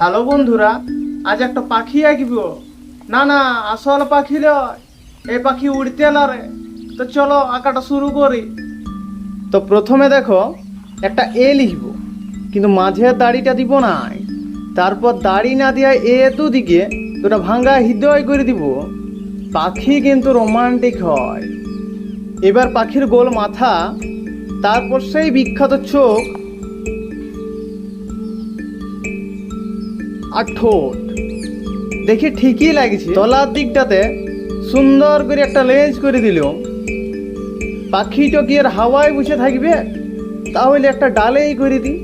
Hello বন্ধুরা, আজ একটা পাখি আঁকব। না না, আসল পাখি লয়, এই পাখি উড়তে লারে। তো চলো আঁকাটা শুরু করি। তো প্রথমে দেখো, একটা এ লিখবো, কিন্তু মাঝে দাড়িটা দিব না। তারপর দাড়ি না দিয়া এ দুদিকে দুটা ভাঙ্গা হৃদয় করে দিব। পাখি কিন্তু রোমান্টিক হয়। এবার পাখির গোল মাথা, তারপর সেই বিখ্যাত চোখ আর ঠোঁট। দেখি ঠিকই লাগছে। তলার দিকটাতে সুন্দর করে একটা লেজ করে দিল। পাখিটা কি আর হাওয়ায় বসে থাকবে? তাহলে একটা ডালেই করে দিই।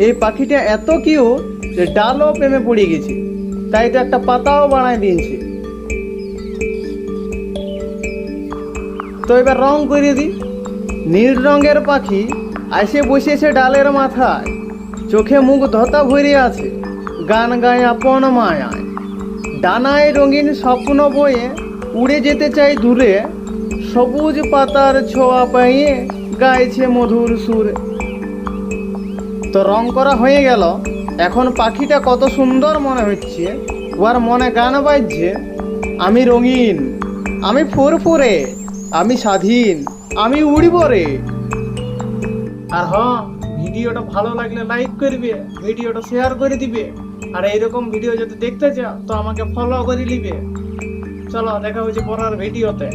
এই পাখিটা এত কিউট যে ডালও প্রেমে পড়ে গেছে, তাই তো একটা পাতাও বানায় দিয়েছে। তো এবার রং করে দিই। নীল রঙের পাখি এসে বসেছে ডালের মাথায়, চোখে মুখ ধতা ভরে আছে, গান গায় আপন মায়ায়। ডানায় রঙিন স্বপ্ন বয়ে উড়ে যেতে চাই দূরে, সবুজ পাতার ছোঁয়া পাইয়ে গাইছে মধুর সুরে। তো রং করা হয়ে গেল। এখন পাখিটা কত সুন্দর মনে হচ্ছে। ওর মনে গান বাজছে, আমি রঙিন, আমি ফুরফুরে, আমি স্বাধীন, আমি উড়িব রে। আর হ্যাঁ, ভিডিওটা ভালো লাগলে লাইক করবে, ভিডিওটা শেয়ার করে দিবে। আর এইরকম ভিডিও যদি দেখতে চাও তো আমাকে ফলো করে নিবে। চলো, দেখা হচ্ছে পরের ভিডিওতে।